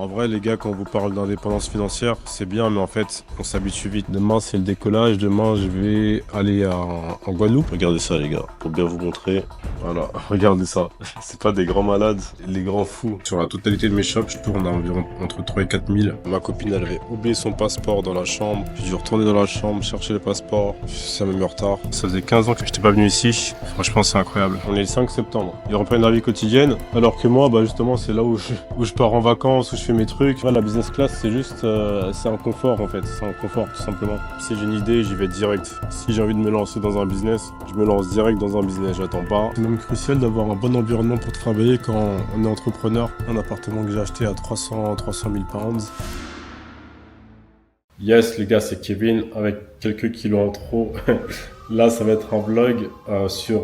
En vrai, les gars, quand on vous parle d'indépendance financière, c'est bien, mais en fait, on s'habitue vite. Demain, c'est le décollage. Demain, je vais aller en Guadeloupe. Regardez ça, les gars, pour bien vous montrer. Voilà, regardez ça. C'est pas des grands malades, les grands fous. Sur la totalité de mes shops, je tourne à environ entre 3 et 4 000. Ma copine, elle avait oublié son passeport dans la chambre. J'ai dû retourner dans la chambre, chercher le passeport. Ça m'a mis en retard. Ça faisait 15 ans que j'étais pas venu ici. Franchement, c'est incroyable. On est le 5 septembre. Ils reprennent la vie quotidienne. Alors que moi, bah justement, c'est là où je pars en vacances, où je fais mes trucs. La business class, c'est juste, c'est un confort en fait. C'est un confort tout simplement. Si j'ai une idée, j'y vais direct. Si j'ai envie de me lancer dans un business, je me lance direct dans un business. J'attends pas. C'est même crucial d'avoir un bon environnement pour travailler quand on est entrepreneur. Un appartement que j'ai acheté à 300 000 pounds. Yes les gars, c'est Kevin avec quelques kilos en trop. Là, ça va être un vlog sur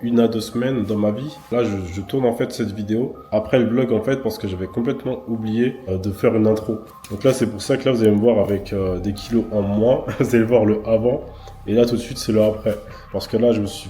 1 à 2 semaines dans ma vie. Là, je tourne en fait cette vidéo après le vlog en fait parce que j'avais complètement oublié de faire une intro. Donc là, c'est pour ça que là, vous allez me voir avec des kilos en moins. Vous allez voir le avant. Et là, tout de suite, c'est le après. Parce que là, je me suis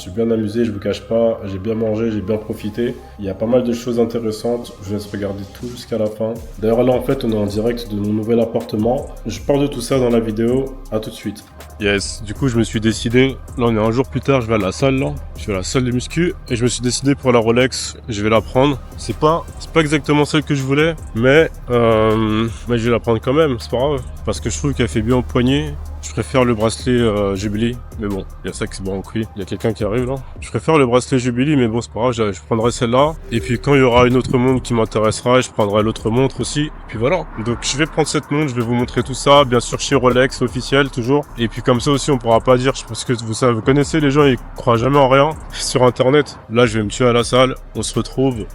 bien amusé, je vous cache pas. J'ai bien mangé, j'ai bien profité. Il y a pas mal de choses intéressantes. Je vous laisse regarder tout jusqu'à la fin. D'ailleurs, là, en fait, on est en direct de mon nouvel appartement. Je parle de tout ça dans la vidéo. À tout de suite. Yes, du coup, je me suis décidé. Là, on est un jour plus tard, je vais à la salle, là. Je vais à la salle de muscu. Et je me suis décidé pour la Rolex. Je vais la prendre. C'est pas exactement celle que je voulais. Mais je vais la prendre quand même. C'est pas grave. Parce que je trouve qu'elle fait bien au poignet. Je préfère le bracelet Jubilee, mais bon, il y a ça qui se bat en couille. Il y a quelqu'un qui arrive là. Je préfère le bracelet Jubilee, mais bon, c'est pas grave, je prendrai celle-là. Et puis quand il y aura une autre montre qui m'intéressera, je prendrai l'autre montre aussi. Et puis voilà. Donc je vais prendre cette montre, je vais vous montrer tout ça, bien sûr chez Rolex, officiel toujours. Et puis comme ça aussi, on pourra pas dire, parce que vous connaissez les gens, ils croient jamais en rien sur Internet. Là, je vais me tuer à la salle. On se retrouve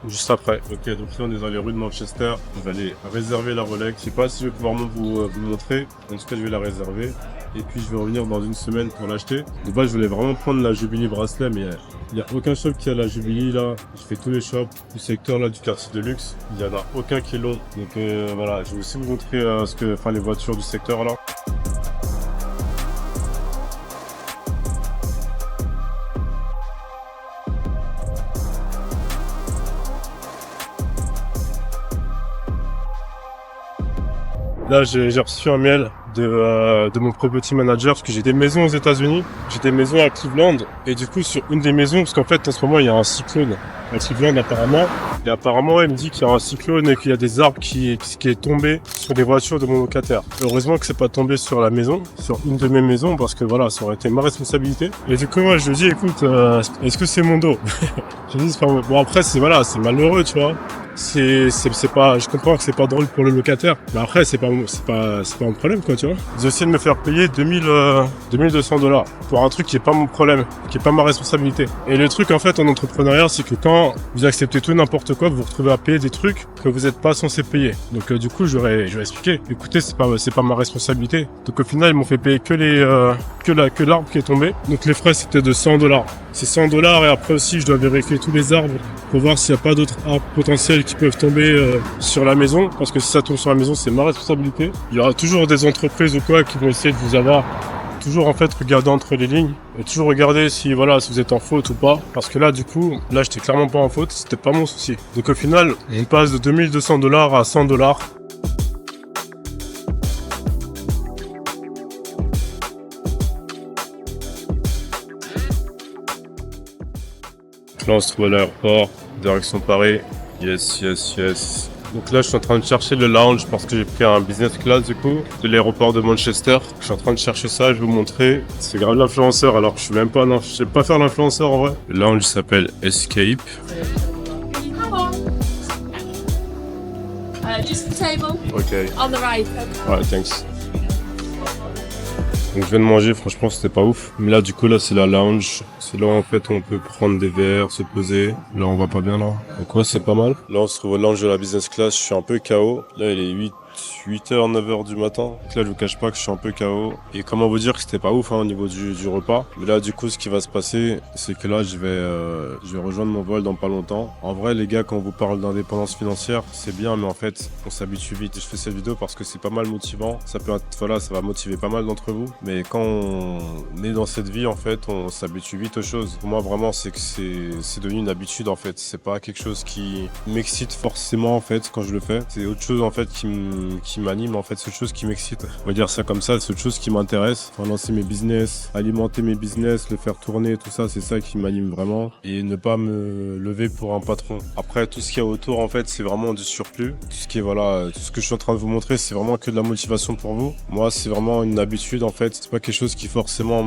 juste après. Ok, donc là, on est dans les rues de Manchester. On va aller réserver la Rolex. Je sais pas si je vais pouvoir vous montrer. En tout cas, je vais la réserver. Et puis je vais revenir dans une semaine pour l'acheter. De base, je voulais vraiment prendre la Jubilee bracelet, mais il n'y a aucun shop qui a la Jubilee là. Je fais tous les shops du secteur là du quartier de luxe. Il n'y en a aucun qui l'ont. Donc voilà, je vais aussi vous montrer les voitures du secteur là. Là, j'ai reçu un mail de mon property manager parce que j'ai des maisons aux États-Unis, j'ai des maisons à Cleveland et du coup sur une des maisons, parce qu'en fait en ce moment il y a un cyclone à Cleveland apparemment, et apparemment il me dit qu'il y a un cyclone et qu'il y a des arbres qui est tombé sur des voitures de mon locataire. Heureusement que c'est pas tombé sur la maison, sur une de mes maisons, parce que voilà, ça aurait été ma responsabilité. Et du coup moi je lui dis écoute, est-ce que c'est mon dos? Je lui dis c'est pas bon, après c'est malheureux tu vois. C'est pas, je comprends que c'est pas drôle pour le locataire, mais après c'est pas un problème quoi tu vois. Ils essaient de me faire payer 2200 $ pour un truc qui est pas mon problème, qui est pas ma responsabilité. Et le truc en fait en entrepreneuriat, c'est que quand vous acceptez tout n'importe quoi, vous vous retrouvez à payer des trucs que vous n'êtes pas censé payer. Donc du coup je vais expliquer. Écoutez, c'est pas ma responsabilité. Donc au final ils m'ont fait payer que l'arbre qui est tombé. Donc les frais c'était de 100 $. C'est 100 $ et après aussi je dois vérifier tous les arbres pour voir s'il n'y a pas d'autres arbres potentiels qui peuvent tomber sur la maison, parce que si ça tombe sur la maison c'est ma responsabilité. Il y aura toujours des entreprises ou quoi qui vont essayer de vous avoir. Toujours en fait regarder entre les lignes et toujours regarder si vous êtes en faute ou pas, parce que là du coup j'étais clairement pas en faute, c'était pas mon souci. Donc au final on passe de 2200 $ à 100 $. Là on se trouve à l'aéroport, direction Paris. Yes. Donc là je suis en train de chercher le lounge parce que j'ai pris un business class du coup de l'aéroport de Manchester. Je suis en train de chercher ça, je vais vous montrer. C'est grave l'influenceur, alors je sais pas faire l'influenceur en vrai. Le lounge s'appelle Escape. Just the table. Ok. On the right. Ouais, thanks. Donc je viens de manger, franchement c'était pas ouf. Mais là du coup là c'est la lounge. C'est là en fait où on peut prendre des verres, se poser. Là on va pas bien là. Donc ouais c'est pas mal. Là on se trouve au lounge de la business class, je suis un peu KO. Là il est 8h, 9h du matin. Donc là, je vous cache pas que je suis un peu KO. Et comment vous dire que c'était pas ouf au niveau du repas. Mais là, du coup, ce qui va se passer, c'est que là, je vais rejoindre mon vol dans pas longtemps. En vrai, les gars, quand on vous parle d'indépendance financière, c'est bien, mais en fait, on s'habitue vite. Et je fais cette vidéo parce que c'est pas mal motivant. Ça peut être, voilà, ça va motiver pas mal d'entre vous. Mais quand on est dans cette vie, en fait, on s'habitue vite aux choses. Pour moi, vraiment, c'est que c'est devenu une habitude, en fait. C'est pas quelque chose qui m'excite forcément, en fait, quand je le fais. C'est autre chose, en fait, qui m'anime, en fait. C'est autre chose qui m'excite. On va dire ça comme ça. C'est autre chose qui m'intéresse. Enfin, lancer mes business, alimenter mes business, le faire tourner, tout ça, c'est ça qui m'anime vraiment. Et ne pas me lever pour un patron. Après, tout ce qu'il y a autour, en fait, c'est vraiment du surplus. Tout ce qui est, voilà, tout ce que je suis en train de vous montrer, c'est vraiment que de la motivation pour vous. Moi, c'est vraiment une habitude, en fait. C'est pas quelque chose qui forcément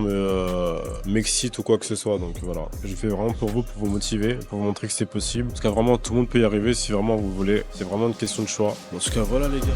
m'excite ou quoi que ce soit. Donc voilà, je fais vraiment pour vous motiver, pour vous montrer que c'est possible. Parce que vraiment, tout le monde peut y arriver si vraiment vous voulez. C'est vraiment une question de choix. En tout cas, voilà les gars.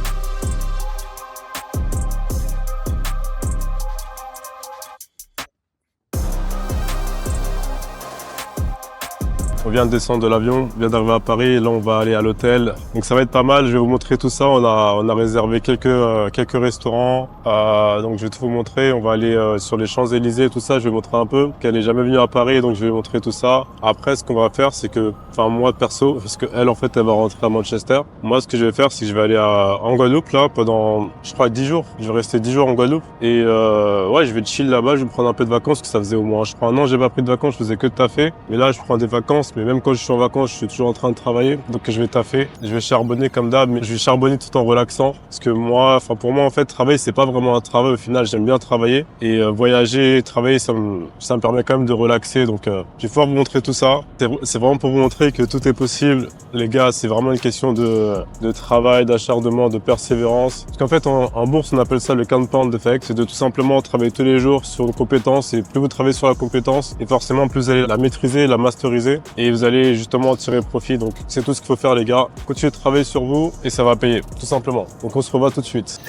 On vient de descendre de l'avion, on vient d'arriver à Paris et là on va aller à l'hôtel. Donc ça va être pas mal, je vais vous montrer tout ça. On a réservé quelques restaurants. Donc je vais tout vous montrer. On va aller sur les Champs-Élysées, tout ça, je vais vous montrer un peu. Elle n'est jamais venue à Paris, donc je vais vous montrer tout ça. Après, ce qu'on va faire, c'est que, enfin moi perso, parce qu'elle en fait elle va rentrer à Manchester. Moi ce que je vais faire, c'est que je vais aller en Guadeloupe là pendant, je crois 10 jours. Je vais rester 10 jours en Guadeloupe. Et ouais, je vais chill là-bas, je vais me prendre un peu de vacances, parce que ça faisait au moins, je crois un an, j'ai pas pris de vacances, je faisais que de taffer. Mais là je prends des vacances. Mais même quand je suis en vacances, je suis toujours en train de travailler. Donc je vais taffer. Je vais charbonner comme d'hab, mais je vais charbonner tout en relaxant. Parce que moi, enfin pour moi en fait, travailler c'est pas vraiment un travail au final. J'aime bien travailler et voyager, travailler, ça me permet quand même de relaxer. Donc je vais pouvoir vous montrer tout ça. C'est vraiment pour vous montrer que tout est possible, les gars. C'est vraiment une question de travail, d'acharnement, de persévérance. Parce qu'en fait en bourse, on appelle ça le compound effect. C'est de tout simplement travailler tous les jours sur une compétence. Et plus vous travaillez sur la compétence, et forcément plus vous allez la maîtriser, la masteriser. Et vous allez justement en tirer profit. Donc c'est tout ce qu'il faut faire les gars. Continuez de travailler sur vous et ça va payer, tout simplement. Donc on se revoit tout de suite.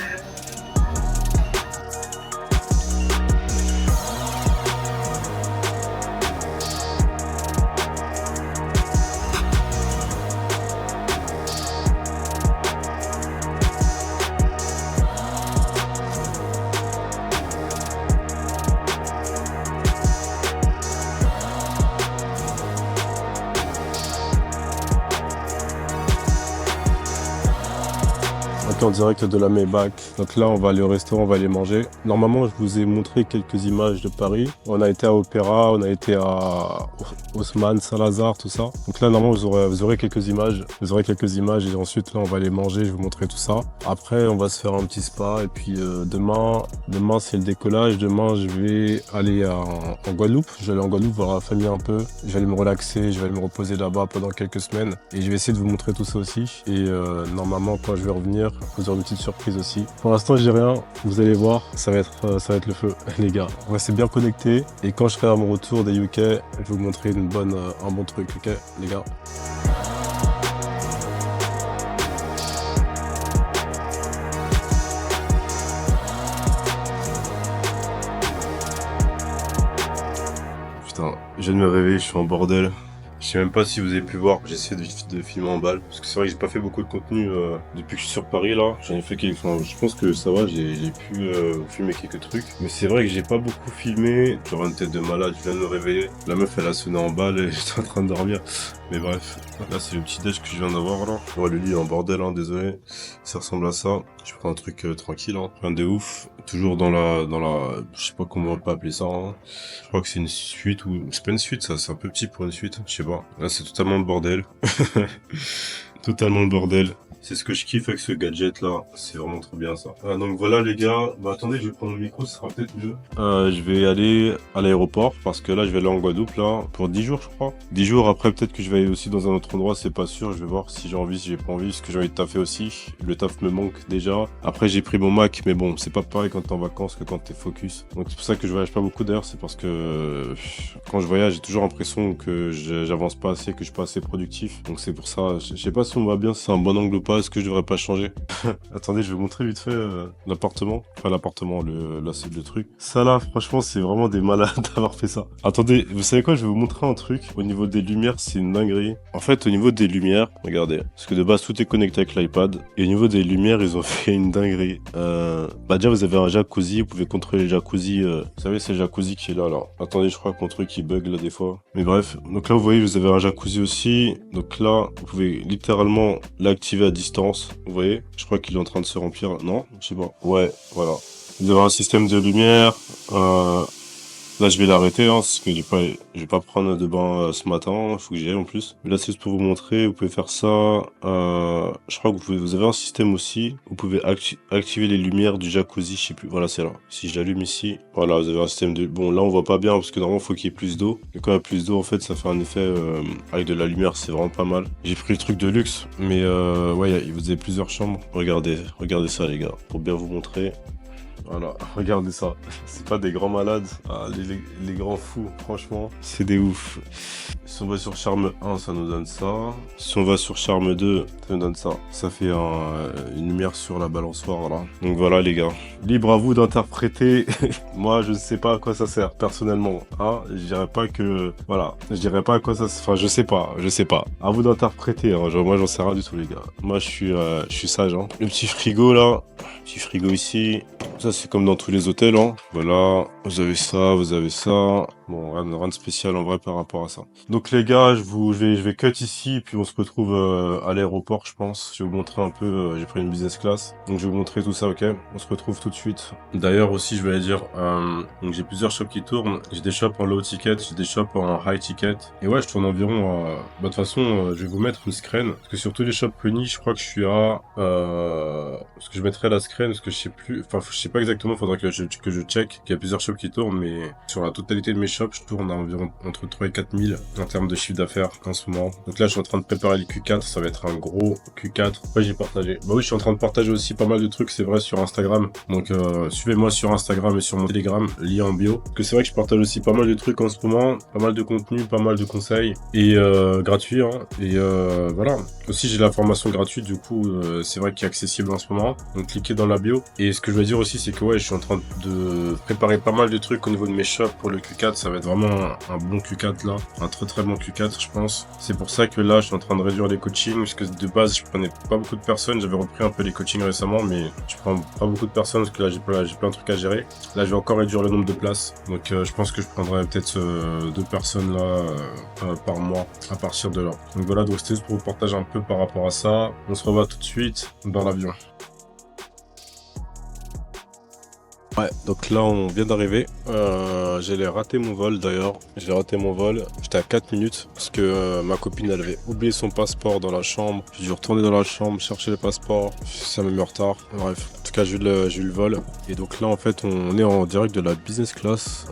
En direct de la Maybach. Donc là, on va aller au restaurant, on va aller manger. Normalement, je vous ai montré quelques images de Paris. On a été à Opéra, on a été à Haussmann, Saint-Lazare, tout ça. Donc là, normalement, vous aurez quelques images. Vous aurez quelques images et ensuite, là, on va aller manger, je vais vous montrer tout ça. Après, on va se faire un petit spa et puis demain, c'est le décollage. Demain, je vais aller en Guadeloupe. Je vais aller en Guadeloupe voir la famille un peu. Je vais aller me relaxer, je vais aller me reposer là-bas pendant quelques semaines. Et je vais essayer de vous montrer tout ça aussi. Et normalement, quand je vais revenir, vous aurez une petite surprise aussi. Pour l'instant, j'ai rien. Vous allez voir, ça va être le feu, les gars. Restez bien connectés. Et quand je serai à mon retour des UK, je vais vous montrer un bon truc, ok, les gars. Putain, je viens de me réveiller, je suis en bordel. Je sais même pas si vous avez pu voir, j'essaie de filmer en balle. Parce que c'est vrai que j'ai pas fait beaucoup de contenu depuis que je suis sur Paris là. J'en ai fait quelques. Enfin, je pense que ça va, j'ai pu filmer quelques trucs. Mais c'est vrai que j'ai pas beaucoup filmé. J'aurais une tête de malade, je viens de me réveiller. La meuf elle a sonné en balle et j'étais en train de dormir. Mais bref, là c'est le petit déj que je viens d'avoir là. Ouais, le lit est en bordel, hein, désolé. Ça ressemble à ça. Je prends un truc tranquille, hein. Rien de ouf. Toujours dans la, je sais pas comment on peut appeler ça, hein. Je crois que c'est une suite ou, c'est pas une suite ça, c'est un peu petit pour une suite, je sais pas. Là c'est totalement le bordel. Totalement le bordel. C'est ce que je kiffe avec ce gadget là, c'est vraiment trop bien ça. Donc voilà les gars, bah attendez, je vais prendre le micro, ce sera peut-être mieux. Je vais aller à l'aéroport parce que là je vais aller en Guadeloupe là pour 10 jours je crois. 10 jours après peut-être que je vais aller aussi dans un autre endroit, c'est pas sûr, je vais voir si j'ai envie, si j'ai pas envie, parce que j'ai envie de taffer aussi. Le taf me manque déjà. Après j'ai pris mon Mac, mais bon, c'est pas pareil quand t'es en vacances que quand t'es focus. Donc c'est pour ça que je voyage pas beaucoup d'ailleurs, c'est parce que quand je voyage j'ai toujours l'impression que j'avance pas assez, que je suis pas assez productif. Donc c'est pour ça, je sais pas si on va bien, si c'est un bon angle ou pas. pas, est-ce que je devrais pas changer? Attendez, je vais vous montrer vite fait l'appartement. Enfin, l'appartement, là, c'est le truc. Ça là, franchement, c'est vraiment des malades d'avoir fait ça. Attendez, vous savez quoi? Je vais vous montrer un truc. Au niveau des lumières, c'est une dinguerie. En fait, au niveau des lumières, regardez. Parce que de base, tout est connecté avec l'iPad. Et au niveau des lumières, ils ont fait une dinguerie. Bah déjà, vous avez un jacuzzi. Vous pouvez contrôler le jacuzzi. Vous savez, c'est le jacuzzi qui est là, là. Attendez, je crois que mon truc, il bug là des fois. Mais bref. Donc là, vous voyez, vous avez un jacuzzi aussi. Donc là, vous pouvez littéralement l'activer à distance. Vous voyez? Je crois qu'il est en train de se remplir. Non? Je sais pas. Ouais, voilà. Vous avez un système de lumière. Là, je vais l'arrêter, hein, parce que je vais pas prendre de bain ce matin. Il faut que j'y aille en plus. Mais là, c'est juste pour vous montrer. Vous pouvez faire ça. Je crois que vous avez un système aussi. Vous pouvez activer les lumières du jacuzzi. Je sais plus. Voilà, c'est là. Si je l'allume ici, voilà, vous avez un système de. Bon, là, on voit pas bien parce que normalement, il faut qu'il y ait plus d'eau. Et quand il y a plus d'eau, en fait, ça fait un effet avec de la lumière. C'est vraiment pas mal. J'ai pris le truc de luxe, mais ouais, vous avez plusieurs chambres. Regardez ça, les gars, pour bien vous montrer. Voilà, regardez ça. C'est pas des grands malades. Ah, les grands fous, franchement, c'est des ouf. Si on va sur Charme 1, ça nous donne ça. Si on va sur Charme 2, ça nous donne ça. Ça fait une lumière sur la balançoire, là. Donc voilà, les gars. Libre à vous d'interpréter. Moi, je ne sais pas à quoi ça sert, personnellement. Hein, je dirais pas que... Voilà, je dirais pas à quoi ça sert. Enfin, je sais pas. À vous d'interpréter, hein. Moi, j'en sais rien du tout, les gars. Moi, je suis sage, hein. Le petit frigo, là. Petit frigo ici. Ça, c'est comme dans tous les hôtels, hein. Voilà, vous avez ça, vous avez ça. Bon, rien de spécial en vrai par rapport à ça. Donc les gars, je vais cut ici, puis on se retrouve à l'aéroport, je pense. Je vais vous montrer un peu, j'ai pris une business class. Donc je vais vous montrer tout ça, ok? On se retrouve tout de suite. D'ailleurs aussi, je vais dire, donc j'ai plusieurs shops qui tournent. J'ai des shops en low ticket, j'ai des shops en high ticket. Et ouais, je tourne environ bah de toute façon, je vais vous mettre une screen. Parce que sur tous les shops Penny, je crois que je suis à... parce que je mettrai la screen, parce que je sais plus... Enfin, je sais pas exactement, faudra que je check. Il y a plusieurs shops qui tournent, mais sur la totalité de mes shops, je tourne à environ entre 3 et 4 000 en termes de chiffre d'affaires en ce moment. Donc là, je suis en train de préparer le Q4, ça va être un gros Q4. Ouais, j'ai partagé. Bah oui, je suis en train de partager aussi pas mal de trucs, c'est vrai, sur Instagram. Donc suivez-moi sur Instagram et sur mon Telegram, lié en bio. Parce que c'est vrai que je partage aussi pas mal de trucs en ce moment, pas mal de contenu, pas mal de conseils et gratuits. Hein. Et voilà. Aussi, j'ai la formation gratuite, du coup, c'est vrai qu'il est accessible en ce moment. Donc cliquez dans la bio. Et ce que je veux dire aussi, c'est que ouais, je suis en train de préparer pas mal de trucs au niveau de mes shops pour le Q4. Ça va être vraiment un bon Q4 là, un très bon Q4 je pense. C'est pour ça que là je suis en train de réduire les coachings, parce que de base je prenais pas beaucoup de personnes, j'avais repris un peu les coachings récemment, mais je prends pas beaucoup de personnes parce que là j'ai plein de trucs à gérer. Là je vais encore réduire le nombre de places, donc je pense que je prendrai peut-être 2 personnes là par mois à partir de là. Donc voilà, donc c'était juste pour vous partager un peu par rapport à ça. On se revoit tout de suite dans l'avion. Ouais, donc là on vient d'arriver. J'allais rater mon vol d'ailleurs. J'ai raté mon vol. J'étais à 4 minutes parce que ma copine elle avait oublié son passeport dans la chambre. J'ai dû retourner dans la chambre chercher le passeport. Ça m'a mis en retard. Bref, en tout cas j'ai eu le vol. Et donc là en fait on est en direct de la business class.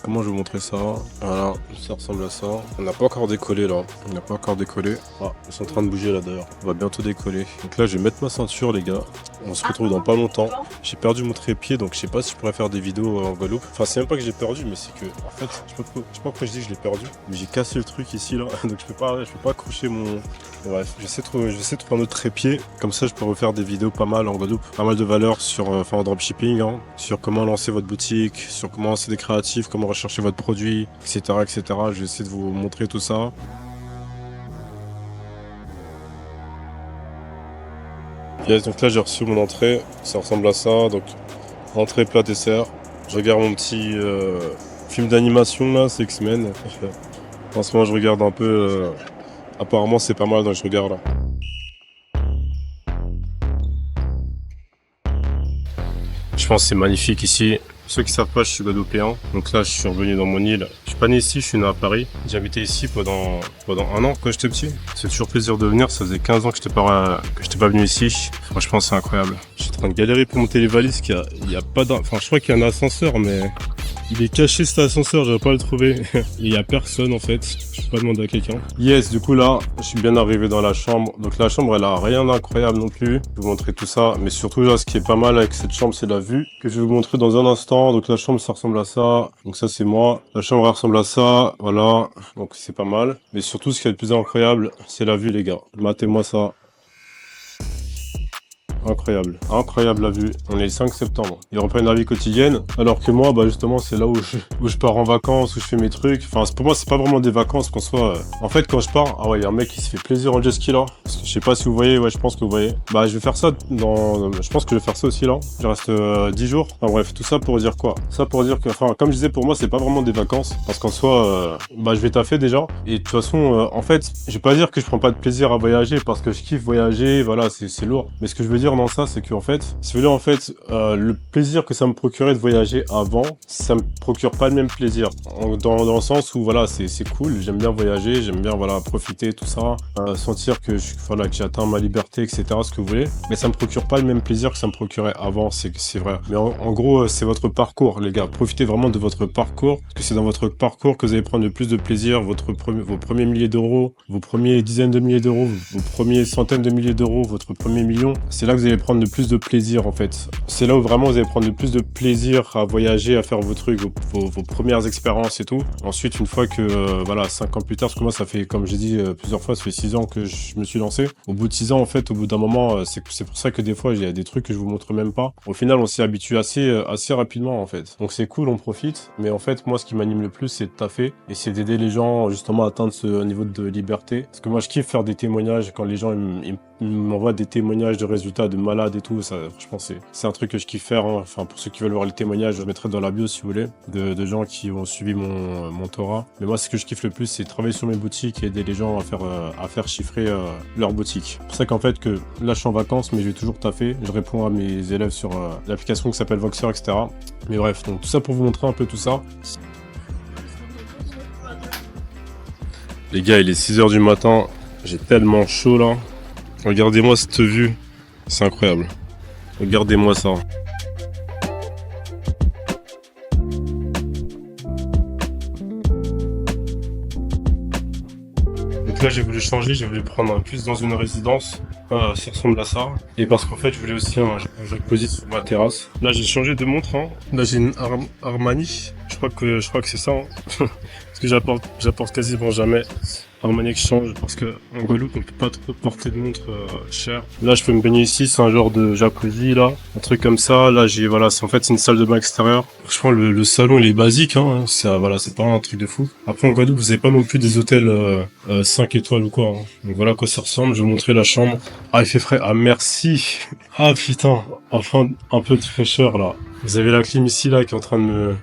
Comment je vais vous montrer ça? Voilà, ça ressemble à ça. On n'a pas encore décollé là. On n'a pas encore décollé. Ah, ils sont en train de bouger là d'ailleurs. On va bientôt décoller. Donc là je vais mettre ma ceinture les gars. On se retrouve dans pas longtemps. J'ai perdu mon trépied, donc je sais pas si je pourrais faire des vidéos en Guadeloupe. Enfin, c'est même pas que j'ai perdu, mais c'est que, en fait, je sais pas pourquoi je dis que je l'ai perdu. Mais j'ai cassé le truc ici, là. Donc je peux pas accrocher mon... Bref, j'essaie de trouver un autre trépied. Comme ça, je peux refaire des vidéos pas mal en Guadeloupe. Pas mal de valeurs sur, en dropshipping, hein. Sur comment lancer votre boutique, sur comment lancer des créatifs, comment rechercher votre produit, etc., etc. Je vais essayer de vous montrer tout ça. Yes, donc là j'ai reçu mon entrée, ça ressemble à ça, donc entrée, plat, dessert. Je regarde mon petit film d'animation là, c'est X-Men. En ce moment je regarde un peu, apparemment c'est pas mal donc je regarde là. Je pense que c'est magnifique ici. Pour ceux qui savent pas, je suis guadeloupéen. Donc là, je suis revenu dans mon île. Je suis pas né ici, je suis né à Paris. J'ai habité ici pendant 1 an quand j'étais petit. C'est toujours plaisir de venir. Ça faisait 15 ans que j'étais pas venu ici. Franchement, c'est incroyable. Je suis en train de galérer pour monter les valises. Il y a pas enfin, je crois qu'il y a un ascenseur, mais il est caché cet ascenseur. J'aurais pas le trouver. Il y a personne en fait. Je peux pas demander à quelqu'un. Yes, du coup là, je suis bien arrivé dans la chambre. Donc la chambre, elle a rien d'incroyable non plus. Je vais vous montrer tout ça. Mais surtout là, ce qui est pas mal avec cette chambre, c'est la vue que je vais vous montrer dans un instant. Donc la chambre, ça ressemble à ça. Donc ça, c'est moi. La chambre, elle ressemble à ça. Voilà. Donc c'est pas mal. Mais surtout, ce qui est le plus incroyable, c'est la vue, les gars. Matez-moi ça. Incroyable. Incroyable la vue. On est le 5 septembre. Ils reprennent la vie quotidienne. Alors que moi, bah justement, c'est là où je pars en vacances, où je fais mes trucs. Enfin, pour moi, c'est pas vraiment des vacances qu'on soit. En fait, quand je pars, ah ouais, il y a un mec qui se fait plaisir en jet ski là. Parce que je sais pas si vous voyez, ouais, je pense que vous voyez. Bah, je vais faire ça je pense que je vais faire ça aussi là. Je reste 10 jours. Enfin bref, tout ça pour dire quoi? Ça pour dire que, enfin, comme je disais, pour moi, c'est pas vraiment des vacances. Parce qu'en soi, bah, je vais taffer déjà. Et de toute façon, en fait, je vais pas dire que je prends pas de plaisir à voyager parce que je kiffe voyager, voilà, c'est lourd. Mais ce que je veux dire dans ça, c'est qu'en fait, si vous voulez, en fait, le plaisir que ça me procurait de voyager avant, ça me procure pas le même plaisir. Dans le sens où, voilà, c'est cool, j'aime bien voyager, j'aime bien, voilà, profiter, tout ça, sentir que voilà, que j'ai atteint ma liberté, etc., ce que vous voulez. Mais ça me procure pas le même plaisir que ça me procurait avant, c'est vrai. Mais en gros, c'est votre parcours, les gars. Profitez vraiment de votre parcours, parce que c'est dans votre parcours que vous allez prendre le plus de plaisir, vos premiers milliers d'euros, vos premiers dizaines de milliers d'euros, vos premiers centaines de milliers d'euros, votre premier million. C'est là que vous allez prendre le plus de plaisir, en fait. C'est là où vraiment vous allez prendre le plus de plaisir à voyager, à faire vos trucs, vos premières expériences et tout. Ensuite, une fois que, voilà, 5 ans plus tard, parce que moi, ça fait, comme j'ai dit plusieurs fois, ça fait 6 ans que je me suis lancé. Au bout de 6 ans, en fait, au bout d'un moment, c'est pour ça que des fois, il y a des trucs que je vous montre même pas. Au final, on s'y habitue assez rapidement, en fait. Donc c'est cool, on profite. Mais en fait, moi, ce qui m'anime le plus, c'est de taffer et c'est d'aider les gens, justement, à atteindre ce niveau de liberté. Parce que moi, je kiffe faire des témoignages quand les gens, ils m'envoient des témoignages de résultats de malades et tout. Ça, franchement, c'est un truc que je kiffe faire, hein. Enfin, pour ceux qui veulent voir les témoignages, je mettrai dans la bio si vous voulez, de gens qui ont suivi mon Torah. Mais moi, ce que je kiffe le plus, c'est travailler sur mes boutiques et aider les gens à faire chiffrer leur boutique. C'est pour ça qu'en fait, que là, je suis en vacances, mais je vais toujours taffer. Je réponds à mes élèves sur l'application qui s'appelle Voxer, etc. Mais bref, donc tout ça pour vous montrer un peu tout ça. Les gars, il est 6h du matin. J'ai tellement chaud là. Regardez-moi cette vue. C'est incroyable. Regardez-moi ça. Donc là, j'ai voulu changer. J'ai voulu prendre un plus dans une résidence. Ça ressemble à ça. Et parce qu'en fait, je voulais aussi un jacuzzi sur ma terrasse. Là, j'ai changé de montre. Hein. Là, j'ai une Armani. Je crois que c'est ça. Hein. Parce que j'apporte quasiment jamais Armani Exchange parce que en Guadeloupe on peut pas trop porter de montre chère. Là je peux me baigner ici, c'est un genre de jacuzzi là, un truc comme ça. Là c'est une salle de bain extérieure. Franchement le salon il est basique hein, c'est pas un truc de fou. Après en Guadeloupe vous avez pas non plus des hôtels 5 étoiles ou quoi. Hein. Donc voilà à quoi ça ressemble, je vais vous montrer la chambre. Ah il fait frais, ah merci. Ah putain, enfin un peu de fraîcheur là. Vous avez la clim ici là qui est en train de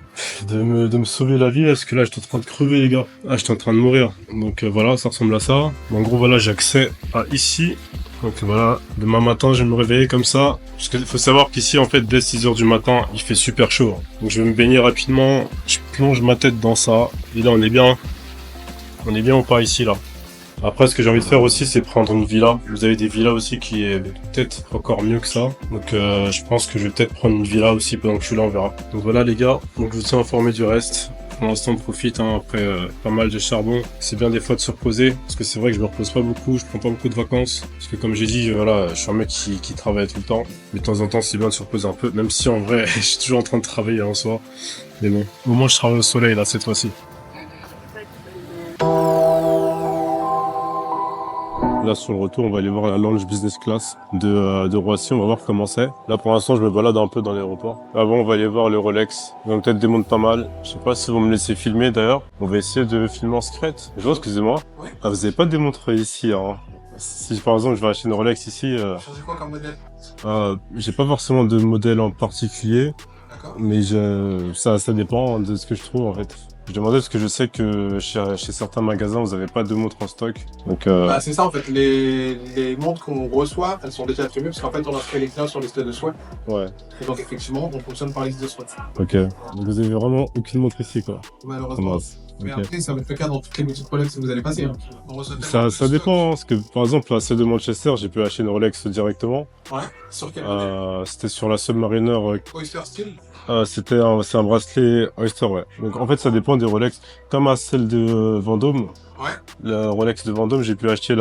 me sauver la vie parce que là j'étais en train de crever les gars. Ah j'étais en train de mourir. Donc voilà ça ressemble à ça. En gros voilà j'ai accès à ici. Donc voilà, demain matin je vais me réveiller comme ça. Parce qu'il faut savoir qu'ici en fait dès 6h du matin il fait super chaud. Donc je vais me baigner rapidement. Je plonge ma tête dans ça. Et là on est bien ou pas ici là. Après, ce que j'ai envie de faire aussi, c'est prendre une villa. Vous avez des villas aussi qui est peut-être encore mieux que ça. Donc, je pense que je vais peut-être prendre une villa aussi pendant que je suis là, on verra. Donc voilà les gars, donc je vous tiens informé du reste. Pour l'instant, on profite hein, après pas mal de charbon. C'est bien des fois de se reposer, parce que c'est vrai que je me repose pas beaucoup, je prends pas beaucoup de vacances. Parce que comme j'ai dit, voilà, je suis un mec qui travaille tout le temps. Mais de temps en temps, c'est bien de se reposer un peu, même si en vrai, je suis toujours en train de travailler en soi. Mais bon, au moins je travaille au soleil là cette fois-ci. Là, sur le retour, on va aller voir la lounge business class de Roissy. On va voir comment c'est. Là, pour l'instant, je me balade un peu dans l'aéroport. Avant, on va aller voir le Rolex. Ils vont peut-être démonter pas mal. Je sais pas si vous me laissez filmer d'ailleurs. On va essayer de filmer en secret. Je vois, excusez-moi. Oui. Ah, vous avez pas de montre ici, hein. Si par exemple, je vais acheter une Rolex ici. Choisis quoi comme modèle? J'ai pas forcément de modèle en particulier. D'accord. Mais ça dépend de ce que je trouve en fait. Je demandais parce que je sais que chez certains magasins, vous n'avez pas de montres en stock. Donc, Bah, c'est ça en fait, les montres qu'on reçoit, elles sont déjà attribuées parce qu'en fait on a fait les clients sur liste de souhait. Ouais. Et donc effectivement, on fonctionne par liste de souhait. Ok. Donc vous avez vraiment aucune montre ici quoi. Malheureusement. Mais okay. après, ça va être le cas dans toutes les boutiques Rolex que vous allez passer. Hein. Ça dépend, hein, parce que par exemple, à celle de Manchester, j'ai pu acheter une Rolex directement. Ouais. Sur quel modèle? C'était sur la Submariner. Oyster Steel. C'est un bracelet Oyster, ouais. Donc en fait, ça dépend des Rolex. Comme à celle de Vendôme. Ouais. La Rolex de Vendôme, j'ai pu acheter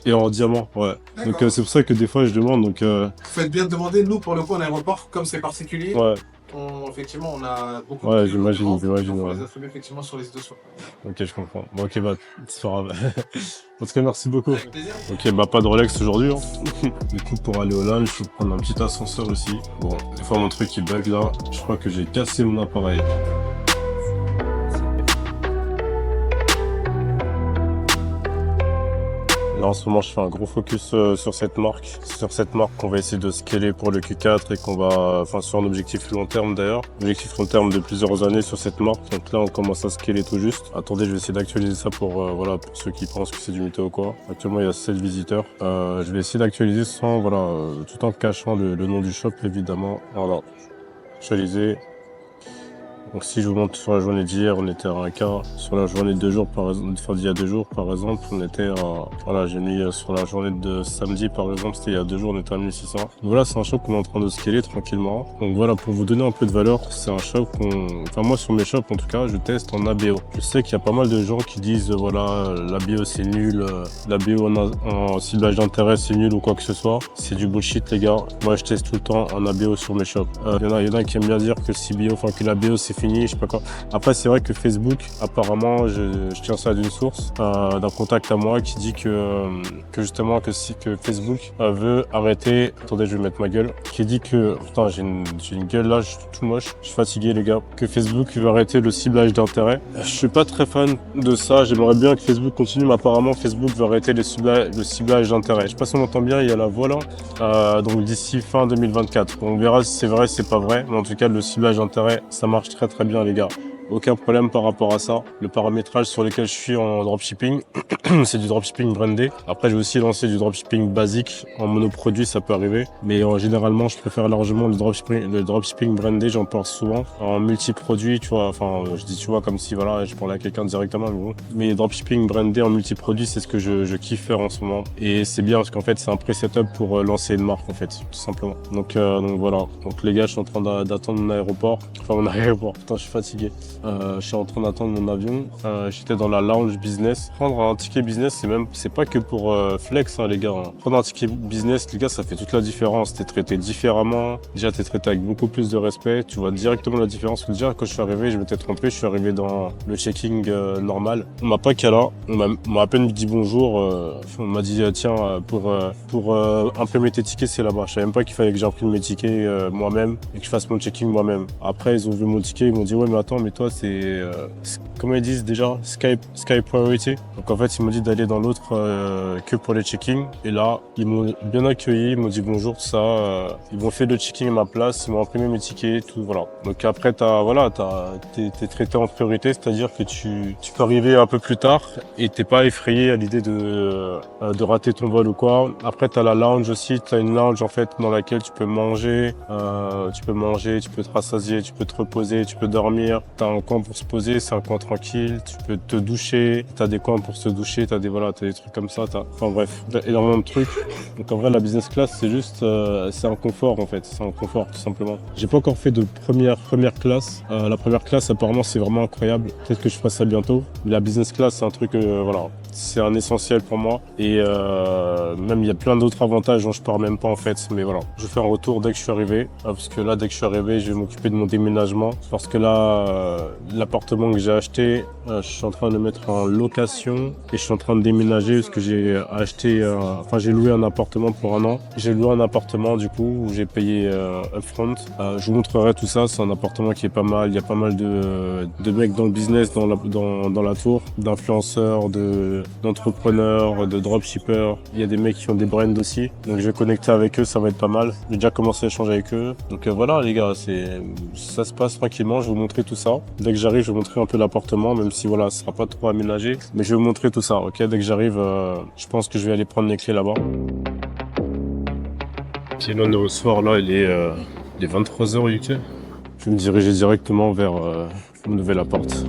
et en diamant, ouais. Donc c'est pour ça que des fois je demande. Donc vous faites bien de demander. Nous, pour le coup, en aéroport, comme c'est particulier. Ouais. effectivement, on a beaucoup Ouais, de j'imagine, demandes, donc j'imagine, on ouais. les attribue effectivement sur les sites de soins. Ok, je comprends. Bon, ok, bah, c'est pas grave. En tout cas, merci beaucoup. Avec plaisir. Ok, bah, pas de Rolex aujourd'hui, hein. Du coup, pour aller au lunch, je vais prendre un petit ascenseur aussi. Bon, des fois, mon truc, il bug là. Je crois que j'ai cassé mon appareil. Là, en ce moment, je fais un gros focus sur cette marque. Sur cette marque qu'on va essayer de scaler pour le Q4 et qu'on va, enfin, sur un objectif long terme d'ailleurs. Objectif long terme de plusieurs années sur cette marque. Donc là, on commence à scaler tout juste. Attendez, je vais essayer d'actualiser ça pour, voilà, pour ceux qui pensent que c'est du mytho ou quoi. Actuellement, il y a 7 visiteurs. Je vais essayer d'actualiser sans, voilà, tout en cachant le nom du shop, évidemment. Voilà. Actualiser. Donc si je vous montre sur la journée d'hier, on était à 1K. Sur la journée de 2 jours, par exemple, enfin d'il y a 2 jours, par exemple, on était à, voilà, j'ai mis sur la journée de samedi, par exemple, c'était il y a 2 jours, on était à 1600. Donc voilà, c'est un shop qu'on est en train de scaler tranquillement. Donc voilà, pour vous donner un peu de valeur, c'est un shop enfin moi sur mes shops, en tout cas, je teste en ABO. Je sais qu'il y a pas mal de gens qui disent, voilà, l'ABO c'est nul, l'ABO en ciblage d'intérêt c'est nul ou quoi que ce soit. C'est du bullshit, les gars. Moi, je teste tout le temps en ABO sur mes shops. Il y en a qui aiment bien dire que CBO, enfin que l'ABO c'est fini, je sais pas quoi. Après, c'est vrai que Facebook, apparemment, je tiens ça d'une source, d'un contact à moi qui dit que justement que Facebook veut arrêter. Attendez, je vais mettre ma gueule. Qui dit que putain, j'ai une gueule là, je suis tout moche, je suis fatigué les gars. Que Facebook veut arrêter le ciblage d'intérêt. Je suis pas très fan de ça. J'aimerais bien que Facebook continue, mais apparemment Facebook veut arrêter le ciblage d'intérêt. Je sais pas si on entend bien. Il y a la voix là. Donc d'ici fin 2024. On verra si c'est vrai, si c'est pas vrai. Mais en tout cas, le ciblage d'intérêt, ça marche très très bien les gars. Aucun problème par rapport à ça. Le paramétrage sur lequel je suis en dropshipping, c'est du dropshipping brandé. Après, j'ai aussi lancé du dropshipping basique. En monoproduit, ça peut arriver. Mais généralement, je préfère largement le dropshipping brandé. J'en parle souvent. En multiproduit, tu vois. Enfin, je dis tu vois comme si, voilà, je parlais à quelqu'un directement. Mais bon. Mais dropshipping brandé en multiproduit, c'est ce que je kiffe faire en ce moment. Et c'est bien parce qu'en fait, c'est un pré-setup pour lancer une marque, en fait, tout simplement. Donc voilà. Donc les gars, je suis en train d'attendre mon aéroport. Enfin, mon aéroport. Putain, je suis fatigué. Je suis en train d'attendre mon avion. J'étais dans la lounge business. Prendre un ticket business, c'est pas que pour flex, hein, les gars. Hein. Prendre un ticket business, les gars, ça fait toute la différence. T'es traité différemment. Déjà, t'es traité avec beaucoup plus de respect. Tu vois directement la différence. Déjà, quand je suis arrivé, je m'étais trompé. Je suis arrivé dans le checking normal. On m'a pas qu'à là. On m'a à peine dit bonjour. On m'a dit tiens, pour imprimer tes tickets, c'est là-bas. Je savais même pas qu'il fallait que j'imprime mes tickets moi-même et que je fasse mon checking moi-même. Après, ils ont vu mon ticket, ils m'ont dit ouais, mais attends, mais toi, c'est comment ils disent déjà, Sky Priority. Donc en fait, ils m'ont dit d'aller dans l'autre que pour les check-in. Et là, ils m'ont bien accueilli, ils m'ont dit bonjour, tout ça. Ils m'ont fait le check-in à ma place, ils m'ont imprimé mes tickets, tout, voilà. Donc après, t'es traité en priorité, c'est-à-dire que tu peux arriver un peu plus tard et t'es pas effrayé à l'idée de rater ton vol ou quoi. Après, t'as la lounge aussi, t'as une lounge en fait dans laquelle tu peux manger, tu peux te rassasier, tu peux te reposer, tu peux dormir. T'as un coin pour se poser, c'est un coin tranquille, tu peux te doucher, t'as des coins pour se doucher, t'as des trucs comme ça, enfin bref, t'as énormément de trucs. Donc en vrai, la business class, c'est juste, c'est un confort en fait, c'est un confort tout simplement. J'ai pas encore fait de première classe. La première classe, apparemment, c'est vraiment incroyable. Peut-être que je ferai ça bientôt. Mais la business class, c'est un truc, voilà, c'est un essentiel pour moi. Et même, il y a plein d'autres avantages dont je parle même pas en fait. Mais voilà, je fais un retour dès que je suis arrivé. Parce que là, dès que je suis arrivé, je vais m'occuper de mon déménagement. Parce que là, l'appartement que j'ai acheté, je suis en train de le mettre en location. Et je suis en train de déménager parce que j'ai acheté, j'ai loué un appartement pour 1 an. J'ai loué un appartement du coup où j'ai payé upfront. Je vous montrerai tout ça. C'est un appartement qui est pas mal. Il y a pas mal de mecs dans le business, dans la tour, d'influenceurs, d'entrepreneurs, de dropshippers. Il y a des mecs qui ont des brands aussi. Donc je vais connecter avec eux, ça va être pas mal. J'ai déjà commencé à échanger avec eux. Donc voilà les gars, ça se passe tranquillement. Je vais vous montrer tout ça. Dès que j'arrive, je vais vous montrer un peu l'appartement, même si voilà, ce sera pas trop aménagé. Mais je vais vous montrer tout ça, ok? Dès que j'arrive, je pense que je vais aller prendre les clés là-bas. Sinon, au soir là, il est 23h UK. Je vais me diriger directement vers mon nouvel appart.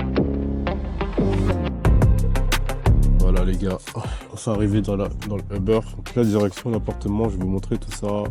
Voilà les gars, enfin arrivé dans le Uber. Donc là, direction l'appartement, je vais vous montrer tout ça.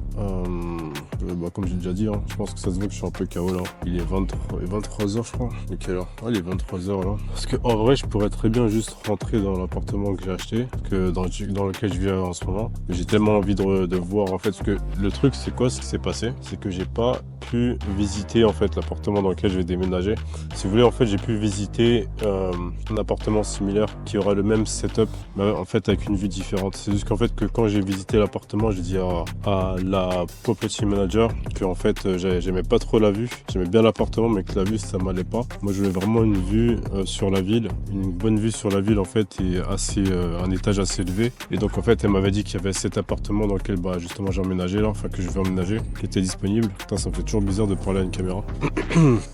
Comme j'ai déjà dit, hein, je pense que ça se voit que je suis un peu KO là. Il est 23h je crois. Et quelle heure? Il est 23h là. Parce que en vrai, je pourrais très bien juste rentrer dans l'appartement que j'ai acheté, dans lequel je vis en ce moment. Mais j'ai tellement envie de voir en fait, parce que le truc c'est quoi, ce qui s'est passé, c'est que j'ai pas pu visiter en fait l'appartement dans lequel je vais déménager. Si vous voulez, en fait, j'ai pu visiter un appartement similaire qui aura le même setup, mais en fait avec une vue différente. C'est juste qu'en fait que quand j'ai visité l'appartement, j'ai dit à la property manager que en fait j'aimais pas trop la vue. J'aimais bien l'appartement, mais que la vue ça m'allait pas. Moi, je voulais vraiment une vue sur la ville, une bonne vue sur la ville en fait, et assez un étage assez élevé. Et donc en fait, elle m'avait dit qu'il y avait cet appartement dans lequel justement j'ai emménagé là, enfin que je vais emménager, qui était disponible. Putain, ça me fait toujours bizarre de parler à une caméra.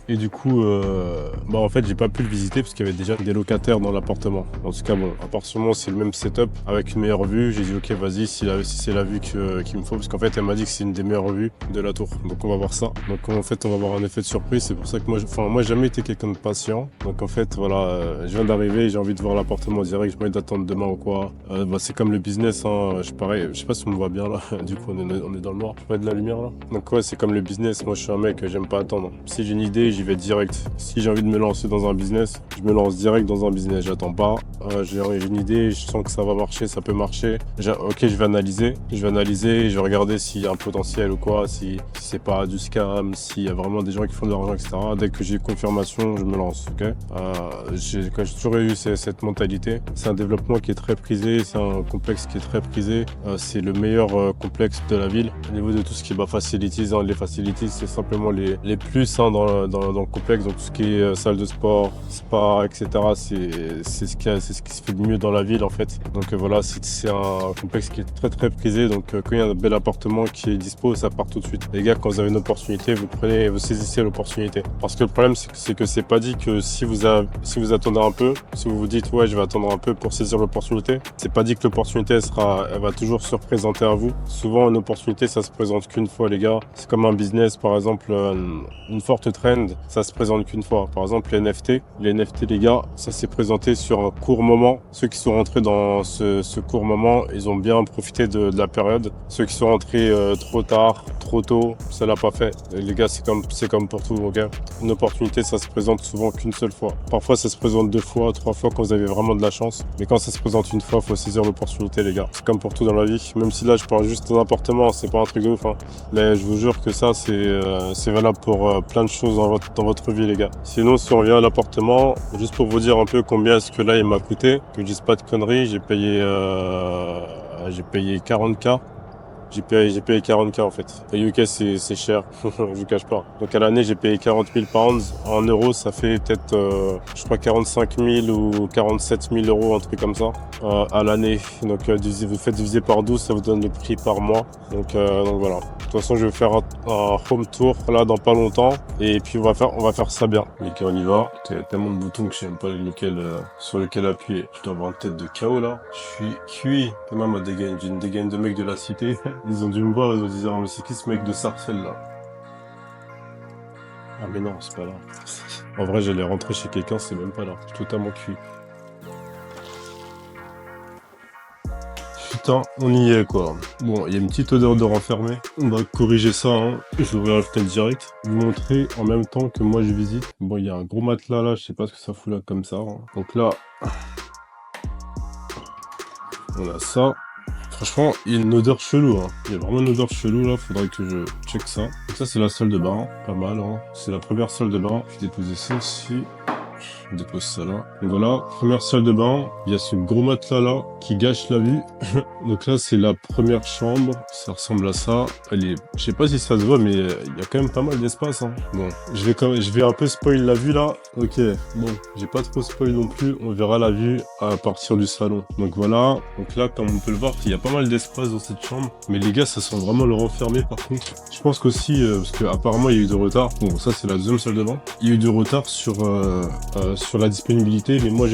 Et du coup, en fait, j'ai pas pu le visiter parce qu'il y avait déjà des locataires dans l'appartement. En tout cas, bon, apparemment, c'est le même setup avec une meilleure vue. J'ai dit, ok, vas-y, si c'est la vue qu'il me faut, parce qu'en fait, elle m'a dit que c'est une des meilleures vues de la tour. Donc, on va voir ça. Donc, en fait, on va avoir un effet de surprise. C'est pour ça que moi, j'ai jamais été quelqu'un de patient. Donc, en fait, voilà, je viens d'arriver, j'ai envie de voir l'appartement direct. J'ai pas envie d'attendre demain ou quoi. C'est comme le business, hein. Je sais pas si on me voit bien là. Du coup, on est dans le noir. Je vois de la lumière là. Donc, ouais, c'est comme le business. Moi, je suis un mec, j'aime pas attendre. Si j'ai une idée, j'y vais direct. Si j'ai envie de me lancer dans un business, je me lance direct dans un business. J'attends pas. J'ai une idée, je sens que ça va marcher, ça peut marcher. Ok, je vais analyser, je vais regarder s'il y a un potentiel ou quoi, si c'est pas du scam, s'il y a vraiment des gens qui font de l'argent, etc. Dès que j'ai confirmation, je me lance, ok. J'ai toujours eu cette mentalité. C'est un développement qui est très prisé, c'est un complexe qui est très prisé. C'est le meilleur complexe de la ville. Au niveau de tout ce qui est facilities, hein, les facilities, c'est simplement les plus dans le complexe. Donc tout ce qui est salle de sport, spa, etc. C'est ce qui se fait de mieux dans la ville en fait. Donc voilà, c'est un complexe qui est très très prisé. Donc quand il y a un bel appartement qui est dispo, ça part tout de suite. Les gars, quand vous avez une opportunité, vous saisissez l'opportunité. Parce que le problème, c'est que c'est pas dit que si vous attendez un peu, si vous vous dites ouais, je vais attendre un peu pour saisir l'opportunité, c'est pas dit que l'opportunité elle va toujours se représenter à vous. Souvent, une opportunité, ça se présente qu'une fois, les gars. C'est comme un business, par exemple, une forte trend, ça se présente qu'une fois. Par exemple, les NFT, les gars, ça s'est présenté sur un court moment. Ceux qui sont rentrés dans ce court moment, ils ont bien profité de la période. Ceux qui sont rentrés trop tard, trop tôt, ça l'a pas fait. Et les gars, c'est comme pour tout, ok. Une opportunité, ça se présente souvent qu'une seule fois. Parfois, ça se présente 2 fois, 3 fois quand vous avez vraiment de la chance. Mais quand ça se présente une fois, faut saisir l'opportunité, les gars. C'est comme pour tout dans la vie. Même si là, je parle juste d'un appartement, c'est pas un truc de ouf, hein. Mais je vous jure que ça, c'est valable pour plein de choses dans votre vie, les gars. Sinon, si on revient à l'appartement, juste pour vous dire un peu combien est-ce que là, il m'a coûté, que je dise pas de conneries, j'ai payé 40K. J'ai payé 40K en fait. Et UK c'est cher, je vous cache pas. Donc à l'année j'ai payé 40 000 pounds. En euros ça fait peut-être je crois 45 000 ou 47 000 euros, un truc comme ça, à l'année. Donc vous faites diviser par 12, ça vous donne le prix par mois. Donc voilà. De toute façon je vais faire un home tour là dans pas longtemps. Et puis on va faire ça bien. Ok, on y va. Il y a tellement de boutons que je sais même pas sur lequel appuyer. Je dois avoir une tête de KO là. Je suis cuit. Comment ma dégaine? J'ai une dégaine de mec de la cité. Ils ont dû me voir, ils ont dit ah, mais c'est qui ce mec de Sarcelles là? Ah mais non, c'est pas là. En vrai, j'allais rentrer chez quelqu'un, c'est même pas là. Je suis totalement cuit. Putain, on y est quoi. Bon, il y a une petite odeur de renfermé. On va corriger ça, hein. Je vais ouvrir la fenêtre direct. Vous montrer en même temps que moi je visite. Bon, il y a un gros matelas là, je sais pas ce que ça fout là comme ça, hein. Donc là, on a ça. Franchement, il y a une odeur chelou, hein. Il y a vraiment une odeur chelou là, faudrait que je check ça. Donc ça c'est la salle de bain, pas mal, hein. C'est la première salle de bain. Je vais déposer ça ici. Je dépose ça là. Donc voilà, première salle de bain. Il y a ce gros matelas là qui gâche la vue. Donc là c'est la première chambre. Ça ressemble à ça. Je sais pas si ça se voit, mais il y a quand même pas mal d'espace, hein. Bon, je vais un peu spoil la vue là. Ok, bon, j'ai pas trop spoil non plus. On verra la vue à partir du salon. Donc voilà. Donc là, comme on peut le voir, il y a pas mal d'espace dans cette chambre. Mais les gars, ça sent vraiment le renfermer par contre. Je pense qu'aussi, parce qu'apparemment il y a eu de retard. Bon, ça c'est la deuxième salle de bain. Il y a eu du retard sur la disponibilité, mais moi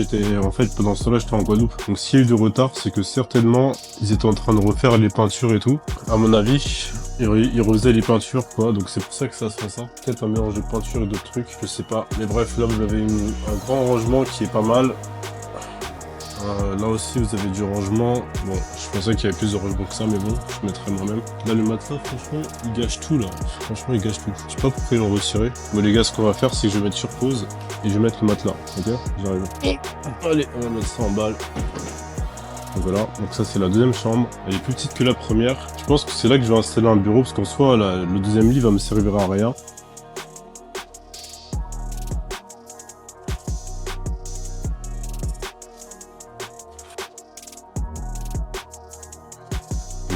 en fait pendant ce temps-là j'étais en Guadeloupe, donc s'il y a eu du retard c'est que certainement ils étaient en train de refaire les peintures et tout, à mon avis ils refaisaient les peintures quoi, donc c'est pour ça que ça se fait ça, peut-être un mélange de peinture et d'autres trucs, je sais pas, mais bref là vous avez un grand rangement qui est pas mal, Là aussi, vous avez du rangement. Bon, je pensais qu'il y avait plus de rangement que ça, mais bon, je mettrai moi-même. Là, le matelas, franchement, il gâche tout, là. Franchement, il gâche tout. Je sais pas pourquoi ils l'ont retiré. Bon, les gars, ce qu'on va faire, c'est que je vais mettre sur pause et je vais mettre le matelas. Ok? J'arrive. Allez, on va mettre ça en balle. Donc voilà, donc ça c'est la deuxième chambre. Elle est plus petite que la première. Je pense que c'est là que je vais installer un bureau parce qu'en soi, le deuxième lit va me servir à rien.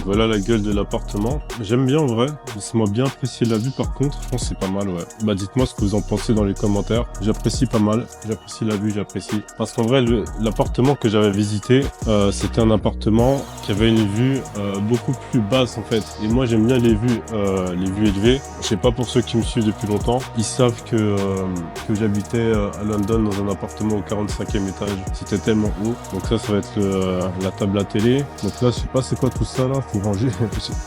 Voilà la gueule de l'appartement. J'aime bien en vrai. Laissez-moi bien apprécier la vue par contre. Je pense que c'est pas mal, ouais. Bah dites-moi ce que vous en pensez dans les commentaires. J'apprécie pas mal. J'apprécie la vue, j'apprécie. Parce qu'en vrai, l'appartement que j'avais visité, c'était un appartement qui avait une vue beaucoup plus basse en fait. Et moi j'aime bien les vues élevées. Je sais pas pour ceux qui me suivent depuis longtemps. Ils savent que j'habitais à London dans un appartement au 45e étage. C'était tellement haut. Donc ça va être la table à télé. Donc là, je sais pas c'est quoi tout ça là. Ranger.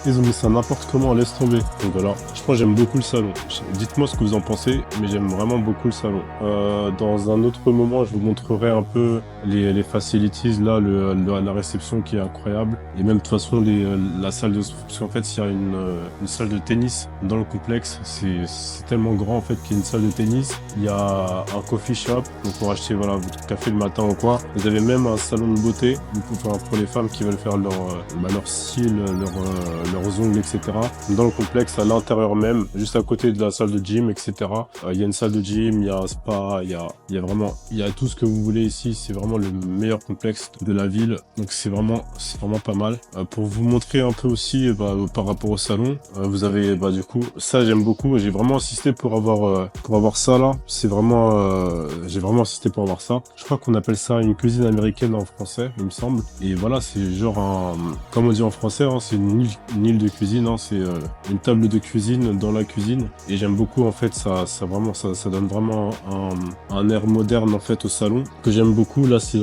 Ils ont mis ça n'importe comment, laisse tomber. Donc voilà, je pense j'aime beaucoup le salon. Dites-moi ce que vous en pensez, mais j'aime vraiment beaucoup le salon. Dans un autre moment, je vous montrerai un peu les facilities, là, la réception qui est incroyable. Et même de toute façon, la salle de... Parce qu'en fait, il y a une salle de tennis dans le complexe. C'est tellement grand en fait qu'il y a une salle de tennis. Il y a un coffee shop, donc pour acheter voilà, votre café le matin ou quoi. Vous avez même un salon de beauté, pour les femmes qui veulent faire leur cils, leurs ongles, etc. Dans le complexe, à l'intérieur même, juste à côté de la salle de gym, etc. Il y a une salle de gym, il y a un spa, il y a vraiment tout ce que vous voulez ici. C'est vraiment le meilleur complexe de la ville. Donc c'est vraiment pas mal. Pour vous montrer un peu aussi par rapport au salon, vous avez du coup ça j'aime beaucoup. J'ai vraiment insisté pour avoir ça là. C'est vraiment j'ai vraiment insisté pour avoir ça. Je crois qu'on appelle ça une cuisine américaine en français, il me semble. Et voilà, c'est genre comme on dit en français, hein, c'est une île de cuisine, hein, c'est une table de cuisine dans la cuisine. Et j'aime beaucoup en fait, ça donne vraiment un air moderne en fait au salon que j'aime beaucoup. Là c'est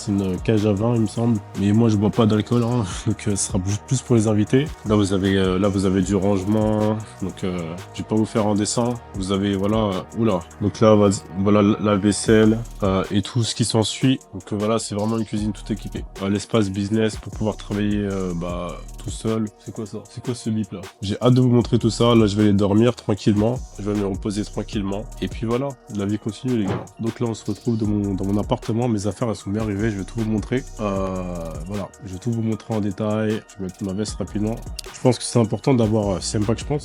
une cage à vin il me semble, mais moi je bois pas d'alcool, hein, donc ce sera plus pour les invités. Là vous avez du rangement, donc je vais pas vous faire un dessin. Vous avez oula, donc là voilà la vaisselle et tout ce qui s'ensuit. Donc voilà, c'est vraiment une cuisine tout équipée. L'espace business pour pouvoir travailler tout seul. C'est quoi ça? C'est quoi ce bip là? J'ai hâte de vous montrer tout ça. Là je vais aller dormir tranquillement, je vais me reposer tranquillement et puis voilà, la vie continue les gars. Donc là on se retrouve dans mon appartement. Mes affaires elles sont bien arrivées, je vais tout vous montrer. Voilà, je vais tout vous montrer en détail. Je vais mettre ma veste rapidement. Je pense que c'est important d'avoir, c'est même pas que je pense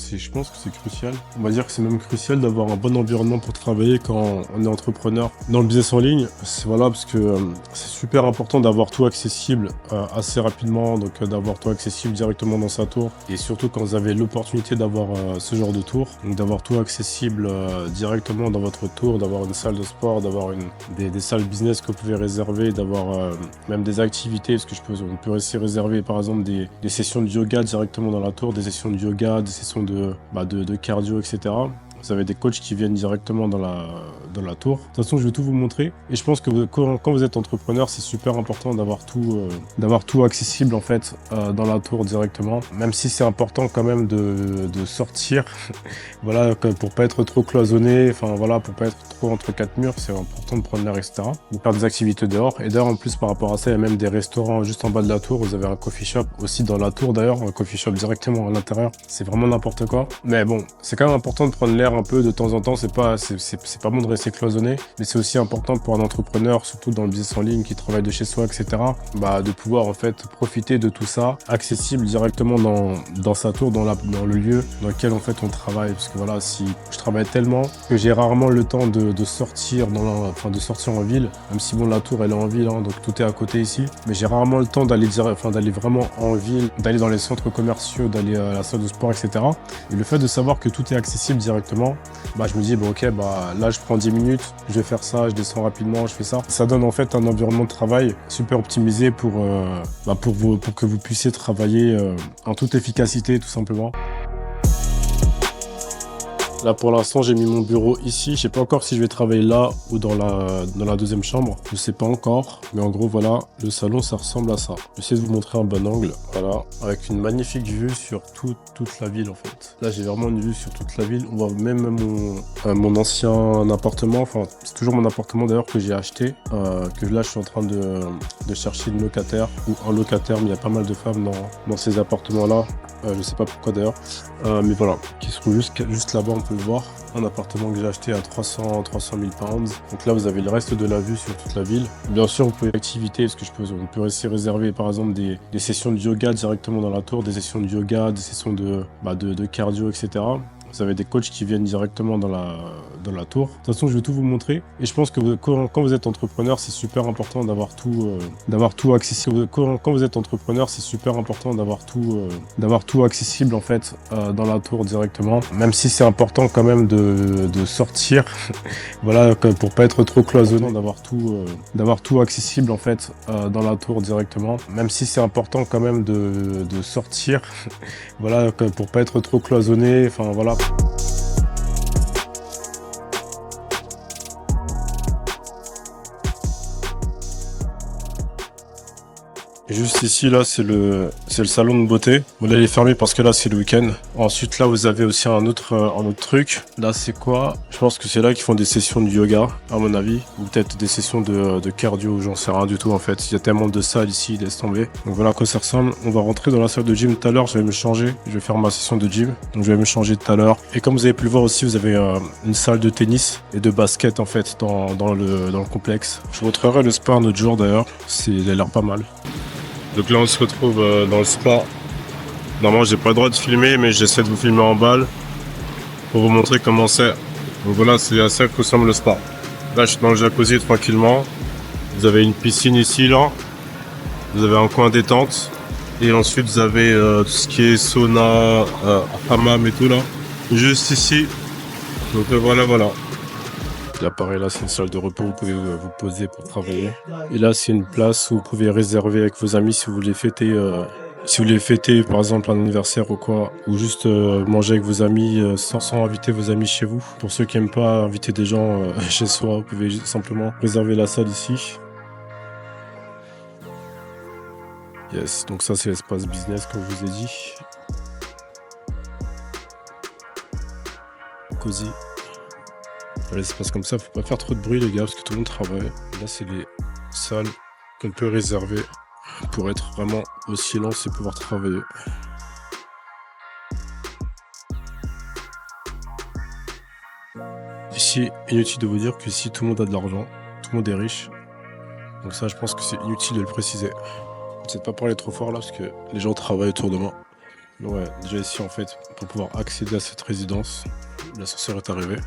que c'est crucial. On va dire que c'est même crucial d'avoir un bon environnement pour travailler quand on est entrepreneur dans le business en ligne. C'est voilà, parce que c'est super important d'avoir tout accessible assez rapidement, donc d'avoir tout accessible directement dans sa tour. Et surtout quand vous avez l'opportunité d'avoir ce genre de tour, donc d'avoir tout accessible directement dans votre tour, d'avoir une salle de sport, d'avoir des salles business que vous pouvez réserver, d'avoir même des activités, parce que on peut aussi réserver par exemple des sessions de yoga directement dans la tour, des sessions de yoga, des sessions de cardio, etc. Vous avez des coachs qui viennent directement dans la tour. De toute façon, je vais tout vous montrer. Et je pense que quand vous êtes entrepreneur, c'est super important d'avoir tout accessible en fait dans la tour directement. Même si c'est important quand même de sortir, voilà, pour pas être trop cloisonné. Enfin voilà, pour pas être trop entre quatre murs, c'est important de prendre l'air, etc. De faire des activités dehors. Et d'ailleurs, en plus par rapport à ça, il y a même des restaurants juste en bas de la tour. Vous avez un coffee shop aussi dans la tour d'ailleurs, un coffee shop directement à l'intérieur. C'est vraiment n'importe quoi. Mais bon, c'est quand même important de prendre l'air un peu de temps en temps. C'est pas bon de rester cloisonné, mais c'est aussi important pour un entrepreneur, surtout dans le business en ligne qui travaille de chez soi, etc. De pouvoir en fait profiter de tout ça, accessible directement dans sa tour, dans le lieu dans lequel en fait on travaille. Parce que voilà, si je travaille tellement que j'ai rarement le temps de sortir de sortir en ville, même si bon la tour elle est en ville, hein, donc tout est à côté ici, mais j'ai rarement le temps d'aller vraiment en ville, d'aller dans les centres commerciaux, d'aller à la salle de sport, etc. Et le fait de savoir que tout est accessible directement, je me dis là je prends 10 minutes, je vais faire ça, je descends rapidement, je fais ça. Ça donne en fait un environnement de travail super optimisé pour que vous puissiez travailler en toute efficacité tout simplement. Là pour l'instant j'ai mis mon bureau ici. Je sais pas encore si je vais travailler là ou dans la deuxième chambre. Je sais pas encore. Mais en gros voilà, le salon ça ressemble à ça. J'essaie de vous montrer un bon angle. Voilà, avec une magnifique vue sur toute la ville en fait. Là j'ai vraiment une vue sur toute la ville. On voit même mon ancien appartement. Enfin c'est toujours mon appartement d'ailleurs que j'ai acheté. Que là je suis en train de chercher une locataire ou un locataire. Mais il y a pas mal de femmes dans ces appartements là. Je sais pas pourquoi d'ailleurs. Mais voilà, qui se trouve juste là-bas, on peut le voir. Un appartement que j'ai acheté à 300 000 pounds. Donc là, vous avez le reste de la vue sur toute la ville. Bien sûr, vous pouvez activités, parce que on peut aussi réserver par exemple des sessions de yoga directement dans la tour, des sessions de yoga, des sessions de cardio, etc. Vous avez des coachs qui viennent directement dans la tour. De toute façon, je vais tout vous montrer. Et je pense que quand vous êtes entrepreneur, c'est super important d'avoir tout accessible. Quand vous êtes entrepreneur, c'est super important d'avoir tout accessible en fait dans la tour directement. Même si c'est important quand même de sortir, voilà, pour pas être trop cloisonné, d'avoir tout accessible en fait dans la tour directement. Même si c'est important quand même de sortir, voilà, pour pas être trop cloisonné. Enfin voilà. Juste ici, là, c'est le salon de beauté. Bon, là, il est fermé parce que là, c'est le week-end. Ensuite, là, vous avez aussi un autre truc. Là, c'est quoi? Je pense que c'est là qu'ils font des sessions de yoga, à mon avis. Ou peut-être des sessions de cardio, j'en sais rien du tout, en fait. Il y a tellement de salles ici, laisse tomber. Donc voilà à quoi ça ressemble. On va rentrer dans la salle de gym tout à l'heure. Je vais me changer. Je vais faire ma session de gym. Donc, je vais me changer tout à l'heure. Et comme vous avez pu le voir aussi, vous avez une salle de tennis et de basket, en fait, dans le complexe. Je vous montrerai le spa un autre jour, d'ailleurs. Il a l'air pas mal. Donc là on se retrouve dans le spa. Normalement j'ai pas le droit de filmer mais j'essaie de vous filmer en balle pour vous montrer comment c'est. Donc voilà, c'est à ça que ressemble le spa. Là je suis dans le jacuzzi tranquillement. Vous avez une piscine ici là. Vous avez un coin détente. Et ensuite vous avez tout ce qui est sauna, hammam et tout là. Juste ici. Donc voilà. Là pareil, là c'est une salle de repos, vous pouvez vous poser pour travailler. Et là c'est une place où vous pouvez réserver avec vos amis si vous voulez fêter, par exemple un anniversaire ou quoi. Ou juste manger avec vos amis sans inviter vos amis chez vous. Pour ceux qui n'aiment pas inviter des gens chez soi, vous pouvez simplement réserver la salle ici. Yes, donc ça c'est l'espace business comme je vous ai dit. Cosy. Voilà, ça se passe comme ça, faut pas faire trop de bruit les gars parce que tout le monde travaille. Là c'est les salles qu'on peut réserver pour être vraiment au silence et pouvoir travailler. Ici, inutile de vous dire que ici tout le monde a de l'argent, tout le monde est riche. Donc ça je pense que c'est inutile de le préciser. Je ne sais pas parler trop fort là parce que les gens travaillent autour de moi. Mais ouais, déjà ici en fait, pour pouvoir accéder à cette résidence, l'ascenseur est arrivé.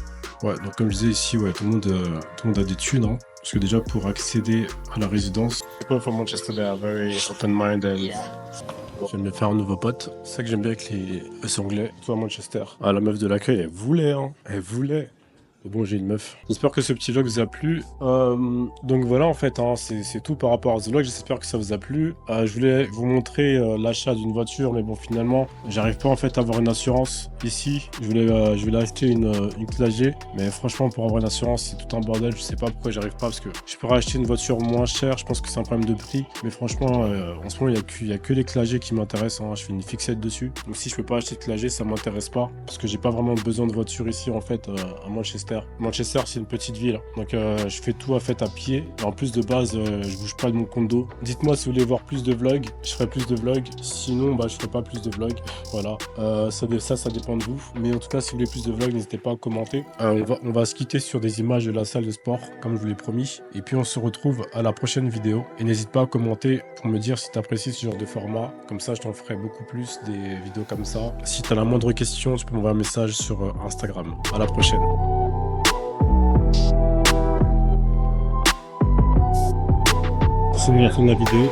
Ouais, donc comme je disais ici, ouais, tout le monde a des thunes, hein, parce que déjà pour accéder à la résidence, people from Manchester they are very open-minded. Je viens de me faire un nouveau pote. C'est ça que j'aime bien avec les Anglais, tout à Manchester. Ah, la meuf de l'accueil, elle voulait. Mais bon, j'ai une meuf. J'espère que ce petit vlog vous a plu. Donc voilà, en fait, hein, c'est tout par rapport à ce vlog. J'espère que ça vous a plu. Je voulais vous montrer l'achat d'une voiture, mais bon, finalement, j'arrive pas en fait à avoir une assurance ici. Je voulais acheter une classe G, mais franchement, pour avoir une assurance, c'est tout un bordel. Je sais pas pourquoi j'arrive pas, parce que je pourrais acheter une voiture moins chère. Je pense que c'est un problème de prix, mais franchement, en ce moment, il y a que les classes G qui m'intéressent. Hein. Je fais une fixette dessus. Donc si je peux pas acheter de classe G, ça m'intéresse pas, parce que j'ai pas vraiment besoin de voiture ici en fait à Manchester. Manchester, c'est une petite ville, donc je fais tout en fait à pied. Et en plus de base, je bouge pas de mon condo. Dites-moi si vous voulez voir plus de vlogs, je ferai plus de vlogs. Sinon, je ferai pas plus de vlogs. Voilà, ça dépend de vous. Mais en tout cas, si vous voulez plus de vlogs, n'hésitez pas à commenter. On va se quitter sur des images de la salle de sport, comme je vous l'ai promis. Et puis on se retrouve à la prochaine vidéo. Et n'hésite pas à commenter pour me dire si tu apprécies ce genre de format. Comme ça, je t'en ferai beaucoup plus des vidéos comme ça. Si tu as la moindre question, tu peux m'envoyer un message sur Instagram. À la prochaine. C'est la fin de la vidéo.